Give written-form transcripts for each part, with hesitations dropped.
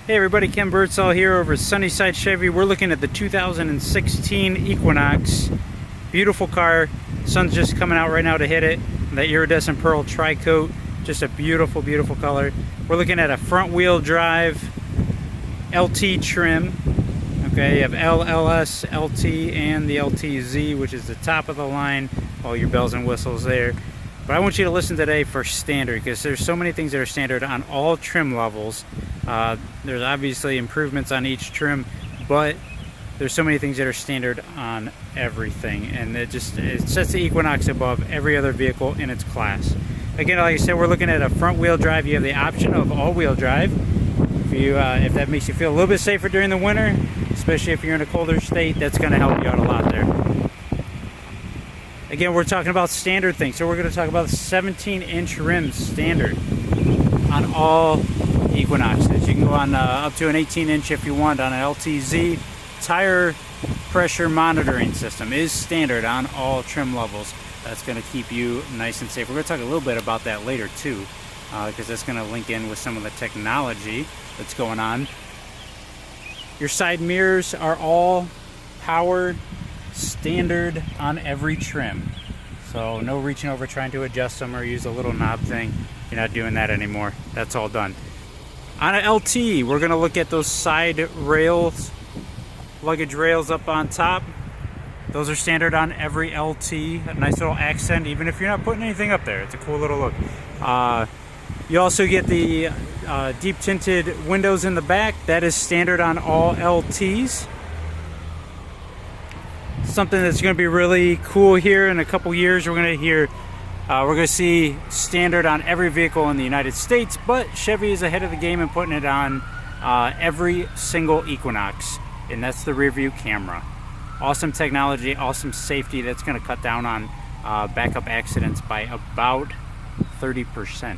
Hey everybody, Ken Birdsall here over at Sunnyside Chevy. We're looking at the 2016 Equinox. Beautiful car. Sun's just coming out right now to hit it. That iridescent pearl tri-coat. Just a beautiful, beautiful color. We're looking at a front wheel drive LT trim. Okay, you have LLS, LT, and the LTZ, which is the top of the line. All your bells and whistles there. But I want you to listen today for standard, because there's so many things that are standard on all trim levels. There's obviously improvements on each trim, but there's so many things that are standard on everything, and it sets the Equinox above every other vehicle in its class. Again, like I said, we're looking at a front wheel drive. You have the option of all-wheel drive. If that makes you feel a little bit safer during the winter, especially if you're in a colder state, that's going to help you out a lot there. Again, we're talking about standard things, so we're going to talk about 17-inch rims standard on all Equinoxes. You can go on up to an 18-inch if you want on an LTZ. Tire pressure monitoring system is standard on all trim levels. That's going to keep you nice and safe. We're going to talk a little bit about that later too, because that's going to link in with some of the technology that's going on. Your side mirrors are all power standard on every trim, so no reaching over trying to adjust them or use a little knob thing. You're not doing that anymore. That's all done. On an LT, we're going to look at those side rails, luggage rails up on top. Those are standard on every LT. A nice little accent, even if you're not putting anything up there. It's a cool little look. You also get the deep tinted windows in the back. That is standard on all LTs. Something that's going to be really cool here in a couple years. We're going to see standard on every vehicle in the United States, but Chevy is ahead of the game and putting it on every single Equinox, and that's the rear view camera. Awesome technology, awesome safety. That's going to cut down on backup accidents by about 30%.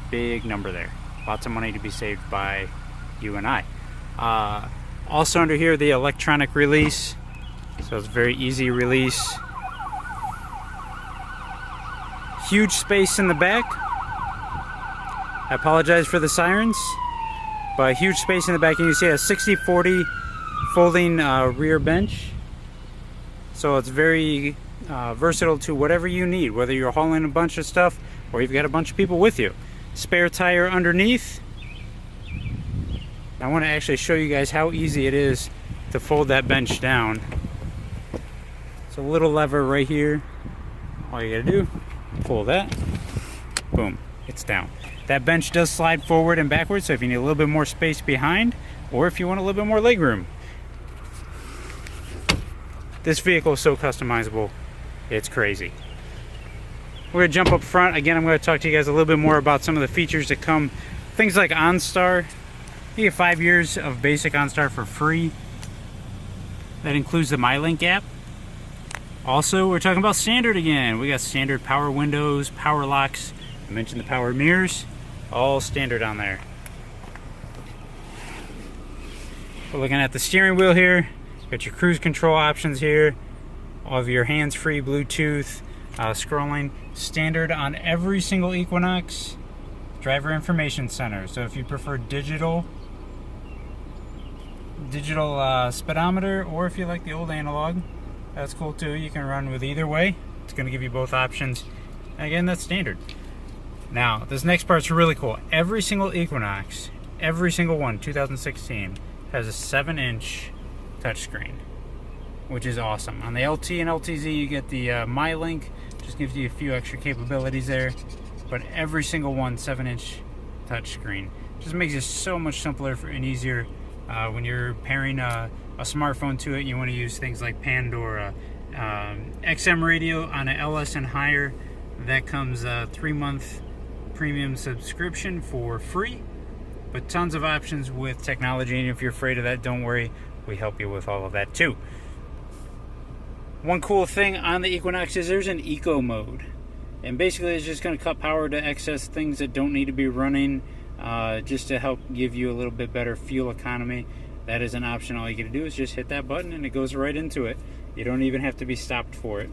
Big number there. Lots of money to be saved by you and I. Also under here, the electronic release. So it's very easy release. Huge space in the back. I apologize for the sirens, but huge space in the back. And you see a 60/40 folding rear bench. So it's very versatile to whatever you need, whether you're hauling a bunch of stuff or you've got a bunch of people with you. Spare tire underneath. I want to actually show you guys how easy it is to fold that bench down. It's a little lever right here. All you gotta do, pull that, boom, it's down. That bench does slide forward and backwards, so if you need a little bit more space behind, or if you want a little bit more leg room. This vehicle is so customizable, it's crazy. We're gonna jump up front. Again, I'm gonna talk to you guys a little bit more about some of the features that come. Things like OnStar. You get 5 years of basic OnStar for free. That includes the MyLink app. Also, we're talking about standard again. We got standard power windows, power locks. I mentioned the power mirrors. All standard on there. We're looking at the steering wheel here. Got your cruise control options here. All of your hands-free Bluetooth scrolling. Standard on every single Equinox. Driver information center. So if you prefer digital speedometer, or if you like the old analog, that's cool too. You can run with either way. It's going to give you both options. Again, that's standard. Now, this next part's really cool. Every single Equinox, every single one, 2016, has a 7-inch touchscreen, which is awesome. On the LT and LTZ, you get the MyLink. Just gives you a few extra capabilities there. But every single one, 7-inch touchscreen. Just makes it so much simpler and easier when you're pairing a smartphone to it. You want to use things like Pandora, XM radio on an LS and higher. That comes a 3-month premium subscription for free, but tons of options with technology. And if you're afraid of that, don't worry, we help you with all of that too. One cool thing on the Equinox is there's an eco mode, and basically it's just going to cut power to excess things that don't need to be running, just to help give you a little bit better fuel economy. That is an option. All you got to do is just hit that button and it goes right into it. You don't even have to be stopped for it.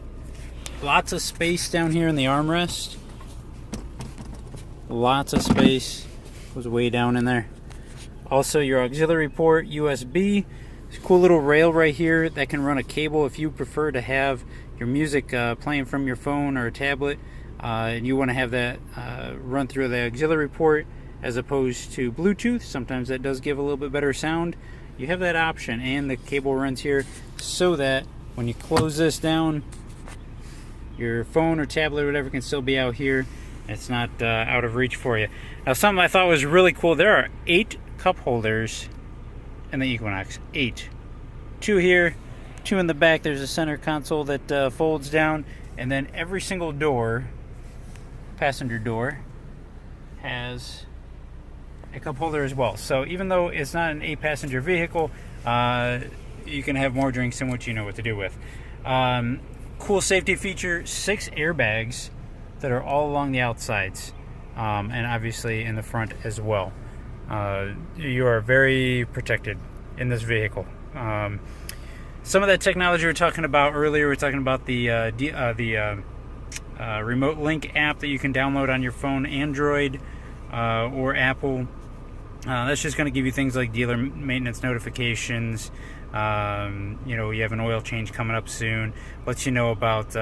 Lots of space down here in the armrest. Lots of space. Goes way down in there. Also your auxiliary port, USB. There's a cool little rail right here that can run a cable if you prefer to have your music playing from your phone or a tablet, and you want to have that run through the auxiliary port as opposed to Bluetooth. Sometimes that does give a little bit better sound. You have that option, and the cable runs here so that when you close this down, your phone or tablet or whatever can still be out here. It's not out of reach for you. Now, something I thought was really cool, there are 8 cup holders in the Equinox. 8. 2 here, 2 in the back. There's a center console that folds down, and then every single door, passenger door, has a cup holder as well. So even though it's not an 8-passenger vehicle, you can have more drinks than what you know what to do with. Cool safety feature, 6 airbags that are all along the outsides, and obviously in the front as well. You are very protected in this vehicle. Some of that technology we were talking about earlier, we were talking about the remote link app that you can download on your phone, Android or Apple. That's just going to give you things like dealer maintenance notifications. You have an oil change coming up soon. Lets you know about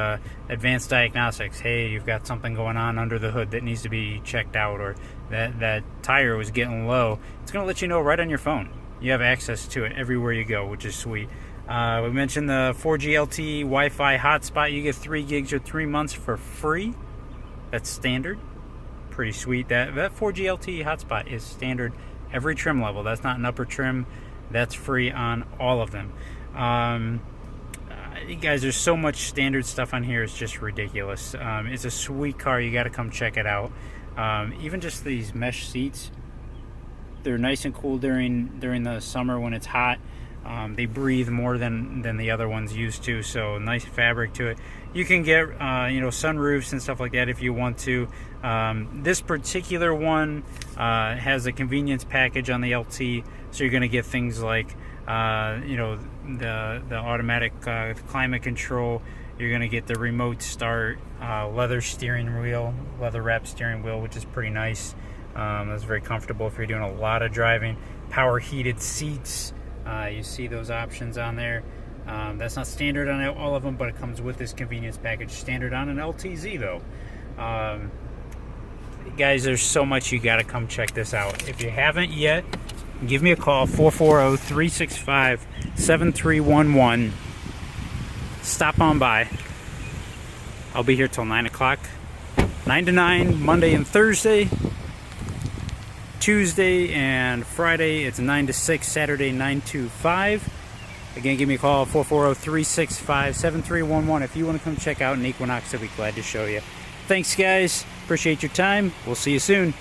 advanced diagnostics. Hey, you've got something going on under the hood that needs to be checked out, or that tire was getting low. It's going to let you know right on your phone. You have access to it everywhere you go, which is sweet. We mentioned the 4G LTE Wi-Fi hotspot. You get 3 gigs or 3 months for free. That's standard. Pretty sweet. That 4G LTE hotspot is standard every trim level. That's not an upper trim. That's free on all of them. Guys, there's so much standard stuff on here. It's just ridiculous. It's a sweet car. You got to come check it out. Even just these mesh seats, they're nice and cool during the summer when it's hot. They breathe more than the other ones used to, so nice fabric to it. You can get sunroofs and stuff like that if you want to. This particular one has a convenience package on the LT, so you're going to get things like the automatic climate control. You're going to get the remote start, leather steering wheel, leather wrapped steering wheel, which is pretty nice. That's very comfortable if you're doing a lot of driving. Power heated seats. You see those options on there. That's not standard on all of them, but it comes with this convenience package. Standard on an LTZ though. Guys, there's so much. You got to come check this out. If you haven't yet, give me a call, 440-365-7311. Stop on by. I'll be here till 9 o'clock. 9 to 9, Monday and Thursday. Tuesday and Friday, it's 9 to 6. Saturday, 9 to 5. Again, give me a call, 440-365-7311. If you want to come check out an Equinox, I'll be glad to show you. Thanks, guys. Appreciate your time. We'll see you soon.